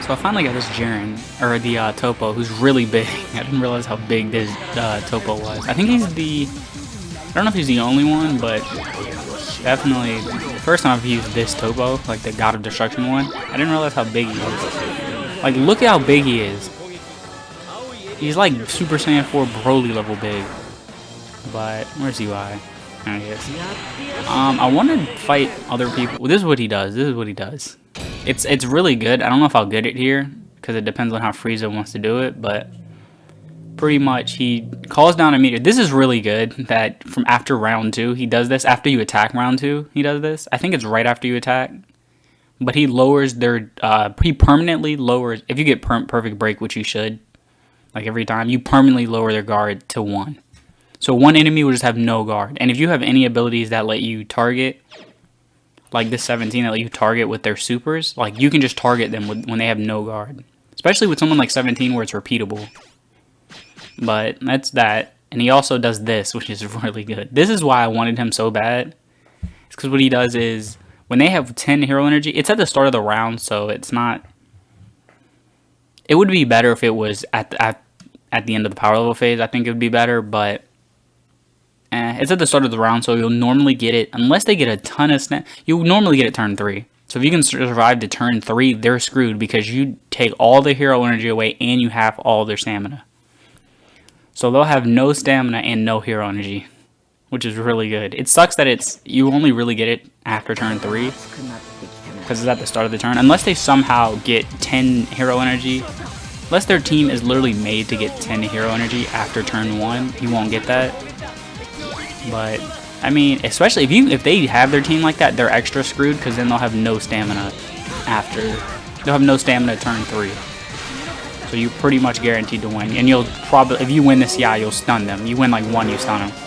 So I finally got this Jiren, or the Toppo, who's really big. I didn't realize how big this Toppo was. I think he's the... I don't know if he's the only one, but definitely the first time I've used this Toppo, like the God of Destruction one, I didn't realize how big he is. Like, look at how big he is. He's like Super Saiyan 4 Broly level big. But, where's UI? There he is. I want to fight other people. This is what he does. This is what he does. It's really good. I don't know if I'll get it here, because it depends on how Frieza wants to do it, but pretty much he calls down a meteor. This is really good, that from after round 2, he does this. After you attack round 2, he does this. I think it's right after you attack. But he lowers their, he permanently lowers, if you get perfect break, which you should, like every time, you permanently lower their guard to 1. So one enemy will just have no guard. And if you have any abilities that let you target, like this 17 that let you target with their supers, like you can just target them when they have no guard. Especially with someone like 17 where it's repeatable. But that's that. And he also does this, which is really good. This is why I wanted him so bad. It's because what he does is, when they have 10 hero energy, it's at the start of the round, so it's not... It would be better if it was at the end of the power level phase. I think it would be better, but... it's at the start of the round, so you'll normally get it, unless they get a ton of snap, you'll normally get it turn 3. So if you can survive to turn 3, they're screwed, because you take all the hero energy away, and you have all their stamina. So they'll have no stamina and no hero energy, which is really good. It sucks that you only really get it after turn 3, because it's at the start of the turn, unless they somehow get 10 hero energy. Unless their team is literally made to get 10 hero energy after turn 1, you won't get that. But I mean, especially if they have their team like that, they're extra screwed, because then they'll have no stamina after. They'll have no stamina turn 3. So you're pretty much guaranteed to win. And you'll probably, if you win this, yeah, you'll stun them. You win like 1, you stun them.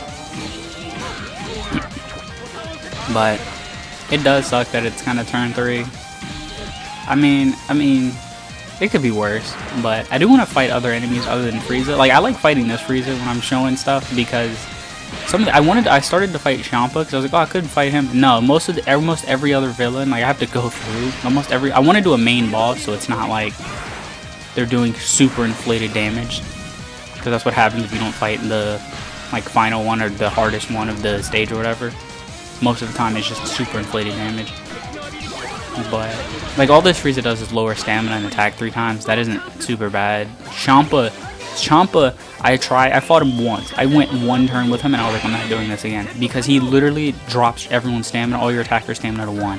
But it does suck that it's kind of turn 3. I mean, it could be worse. But I do want to fight other enemies other than Frieza. Like, I like fighting this Frieza when I'm showing stuff, because I started to fight Champa, because I was like, oh, I could fight him. No, almost every other villain, like, I have to go through. I want to do a main boss, so it's not like they're doing super inflated damage, because that's what happens if you don't fight the, like, final one or the hardest one of the stage or whatever. Most of the time, it's just super inflated damage. But, like, all this Frieza does is lower stamina and attack 3 times. That isn't super bad. Champa, I fought him once. I went 1 turn with him, and I was like, I'm not doing this again. Because he literally drops everyone's stamina, all your attacker stamina to 1.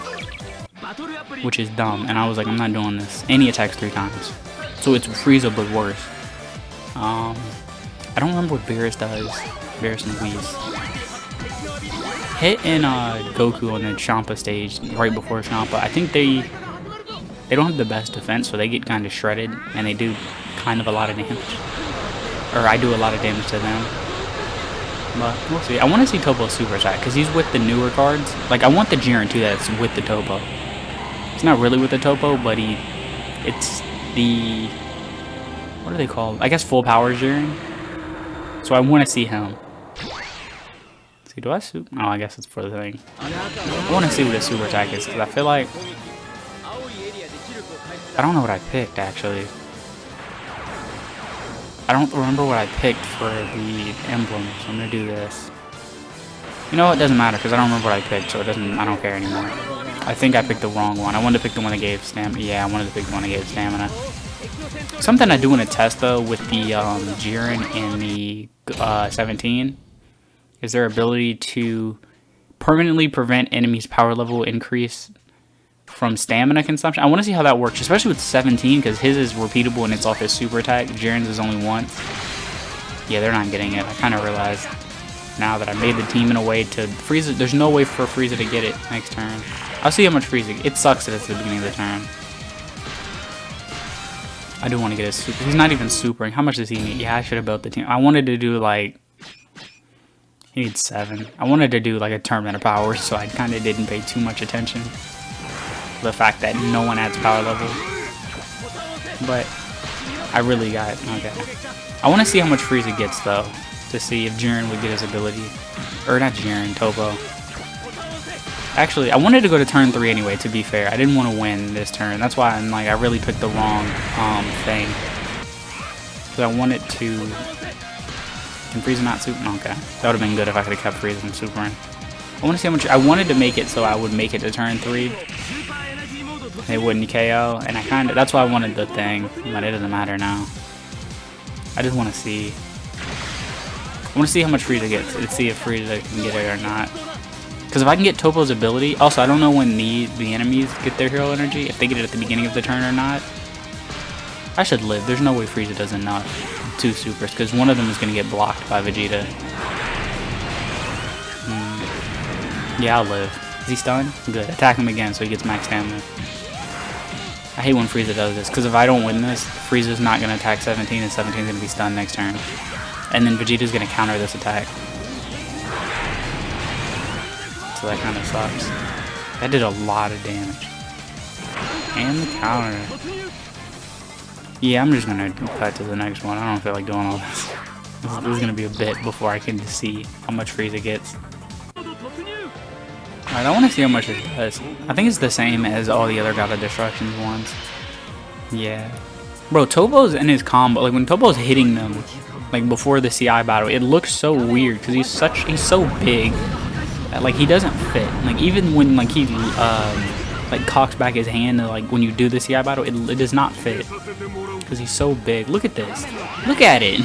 Which is dumb, and I was like, I'm not doing this. And he attacks 3 times. So it's Frieza, but worse. I don't remember what Beerus does. Beerus and Whis. Hit and Goku on the Champa stage, right before Champa. I think they don't have the best defense, so they get kind of shredded, and they do kind of a lot of damage. Or I do a lot of damage to them. But we'll see. I want to see Toppo's super attack, because he's with the newer cards. Like, I want the Jiren too that's with the Toppo. It's not really with the Toppo, but it's the... What are they called? I guess full power Jiren. So I want to see him. See, do I super? Oh, I guess it's for the thing. I want to see what his super attack is, because I feel like... I don't know what I picked, actually. I don't remember what I picked for the emblem, so I'm going to do this. You know what? It doesn't matter, because I don't remember what I picked, so I don't care anymore. I think I picked the wrong one. I wanted to pick the one that gave stamina. Yeah, I wanted to pick the one that gave stamina. Something I do want to test, though, with the Jiren and the 17 is their ability to permanently prevent enemies' power level increase from stamina consumption. I want to see how that works, especially with 17, because his is repeatable and it's off his super attack. Jiren's is only once. Yeah, they're not getting it. I kind of realized now that I made the team in a way to Frieza. There's no way for Frieza to get it next turn. I'll see how much Frieza... It sucks that it's the beginning of the turn. I do want to get his super. He's not even supering. How much does he need? Yeah, I should have built the team. I wanted to do, like... He needs 7. I wanted to do, like, a tournament of powers, so I kind of didn't pay too much attention to the fact that no one adds power level. But I really got... Okay. I want to see how much Frieza gets, though, to see if Jiren would get his ability. Or not Jiren, Toppo. Actually, I wanted to go to turn 3 anyway, to be fair. I didn't want to win this turn. That's why I'm like, I really picked the wrong thing. Because I wanted to... Can Frieza not super? Okay. That would have been good if I could have kept Frieza from supering. I want to see how much... I wanted to make it so I would make it to turn 3. It wouldn't KO. And I kind of... That's why I wanted the thing. But it doesn't matter now. I just want to see... I want to see how much Frieza gets. Let's see if Frieza can get it or not. Because if I can get Toppo's ability... Also, I don't know when the enemies get their hero energy. If they get it at the beginning of the turn or not. I should live. There's no way Frieza does enough. 2 supers. Because one of them is going to get blocked by Vegeta. Yeah, I'll live. Is he stunned? Good. Attack him again so he gets max stamina. I hate when Frieza does this. Because if I don't win this, Frieza's not going to attack 17 and 17 is going to be stunned next turn. And then Vegeta's going to counter this attack. So that kind of sucks. That did a lot of damage. And the counter. Yeah, I'm just going to cut to the next one. I don't feel like doing all this. This is going to be a bit before I can see how much Frieza gets. Alright, I want to see how much it does. I think it's the same as all the other God of Destructions ones. Yeah. Bro, Toppo's in his combo. Like, when Toppo's hitting them, like, before the CI battle, it looks so weird because he's so big. Like, he doesn't fit. Like, even when, like, he, like, cocks back his hand, like, when you do the CI battle, it does not fit. Because he's so big. Look at this. Look at it.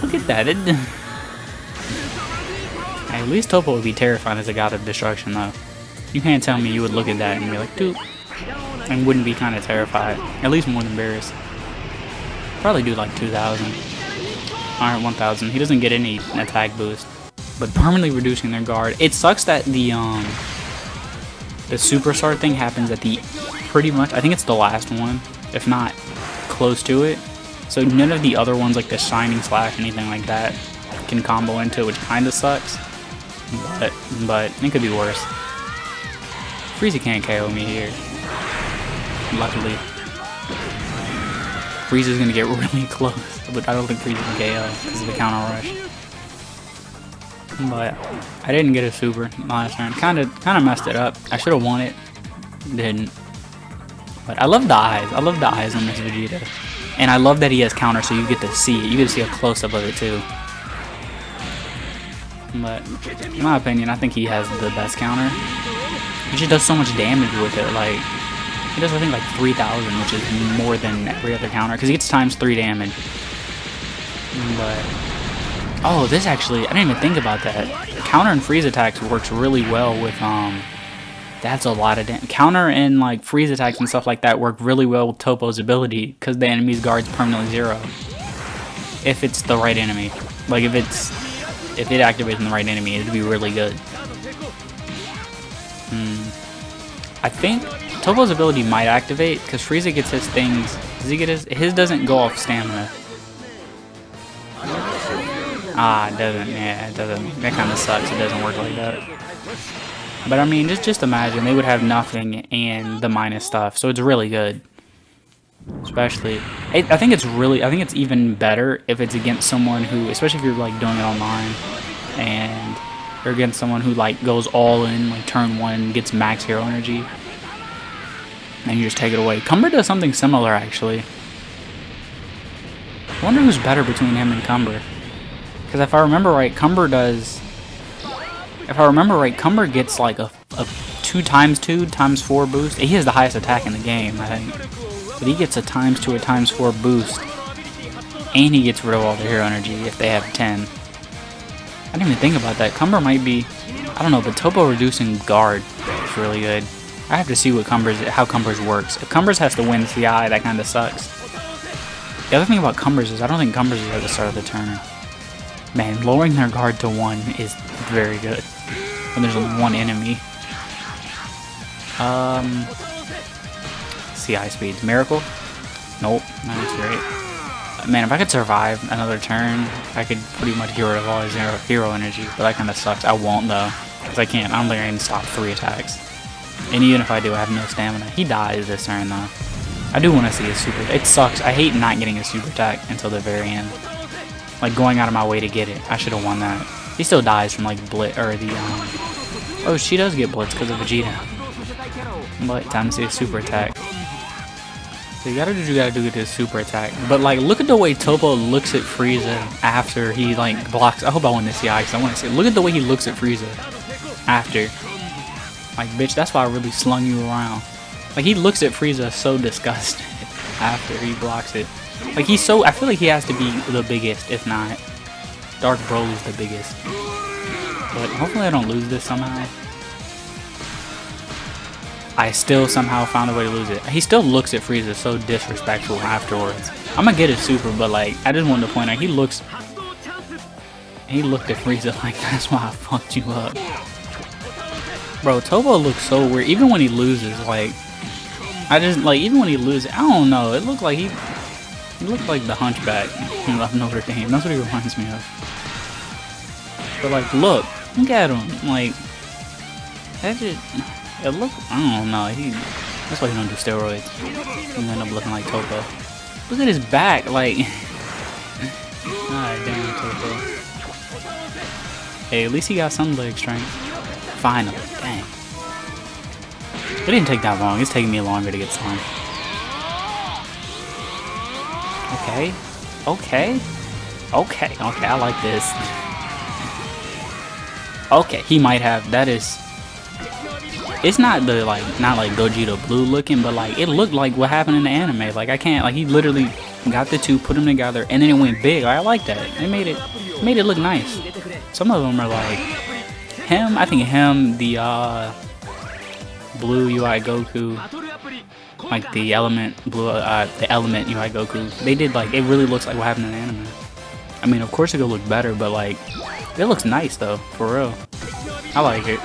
Look at that. At least Toppo would be terrifying as a God of Destruction, though. You can't tell me you would look at that and be like, dude, and wouldn't be kind of terrified. At least more than Barris. Probably do like 2,000. Alright, 1,000. He doesn't get any attack boost. But permanently reducing their guard. It sucks that the superstar thing happens at the pretty much, I think it's the last one, if not close to it. So none of the other ones like the Shining Slash, anything like that, can combo into it, which kind of sucks. But it could be worse. Frieza can't KO me here. Luckily. Frieza's gonna get really close, but I don't think Frieza can KO because of the counter rush. But I didn't get a super last turn. Kind of messed it up. I should have won it. Didn't. But I love the eyes. I love the eyes on this Vegeta. And I love that he has counter, so you get to see it. You get to see a close-up of it, too. But, in my opinion, I think he has the best counter. He just does so much damage with it. Like, he does, I think, like 3,000, which is more than every other counter. Because he gets times 3 damage. But, oh, this actually, I didn't even think about that. Counter and freeze attacks works really well with, that's a lot of damage. Counter and, like, freeze attacks and stuff like that work really well with Toppo's ability. Because the enemy's guard's permanently 0. If it's the right enemy. Like, if it activates in the right enemy, it'd be really good. I think Toppo's ability might activate because Frieza gets his things. Does he get his doesn't go off stamina. Ah, it doesn't. Yeah, it doesn't. That kind of sucks. It doesn't work like that. But I mean, just imagine they would have nothing and the minus stuff, so it's really good. Especially, I think it's even better if it's against someone who, especially if you're like doing it online, and you're against someone who like goes all in, like turn 1, gets max hero energy, and you just take it away. Cumber does something similar actually. I wonder who's better between him and Cumber, because if I remember right, Cumber gets like a 2x2 ×4 boost. He has the highest attack in the game, I think. But he gets a ×2 or ×4 boost. And he gets rid of all their hero energy if they have 10. I didn't even think about that. Cumber might be, I don't know, but Toppo reducing guard is really good. I have to see how Cumber's works. If Cumber's has to win CI, that kind of sucks. The other thing about Cumber's is I don't think Cumber's is at the start of the turn. Man, lowering their guard to 1 is very good when there's only 1 enemy. CI speeds. Miracle? Nope. That's great. Man, if I could survive another turn, I could pretty much get rid of all his hero energy. But that kind of sucks. I won't, though. Because I can't. I don't think I can stop 3 attacks. And even if I do, I have no stamina. He dies this turn, though. I do want to see his super. It sucks. I hate not getting a super attack until the very end. Like, going out of my way to get it. I should have won that. He still dies from, like, Blit, or the Oh, she does get blitzed because of Vegeta. But time to see a super attack. So you gotta do what you gotta do with this super attack. But like, look at the way Toppo looks at Frieza after he like blocks. I hope I win this CI because I want to see. Look at the way he looks at Frieza after. Like, bitch, that's why I really slung you around. Like, he looks at Frieza so disgusted after he blocks it. Like, he's so. I feel like he has to be the biggest, if not. Dark Broly's the biggest. But hopefully I don't lose this somehow. I still somehow found a way to lose it. He still looks at Frieza so disrespectful afterwards. I'm gonna get his super, but like, I just wanted to point out, he looked at Frieza like, that's why I fucked you up. Bro, Toppo looks so weird. Even when he loses, like, even when he loses, I don't know. It looked like he looked like the Hunchback of Notre Dame. That's what he reminds me of. But like, look at him. Like, that just, it look. I don't know. That's why he don't do steroids. He end up looking like Toppo. Look at his back. Like, god damn, Toppo. Hey, at least he got some leg strength. Finally, dang. It didn't take that long. It's taking me longer to get some. Okay, I like this. Okay, he might have. That is. It's not the not like Gogeta Blue looking, but like it looked like what happened in the anime. Like I can't. Like he literally got the two, put them together, and then it went big. Like, I like that. It made it look nice. Some of them are like him. I think him, the Blue UI Goku, like the Element Blue, the Element UI Goku. They did like, it really looks like what happened in the anime. I mean, of course it could look better, but like it looks nice though, for real. I like it.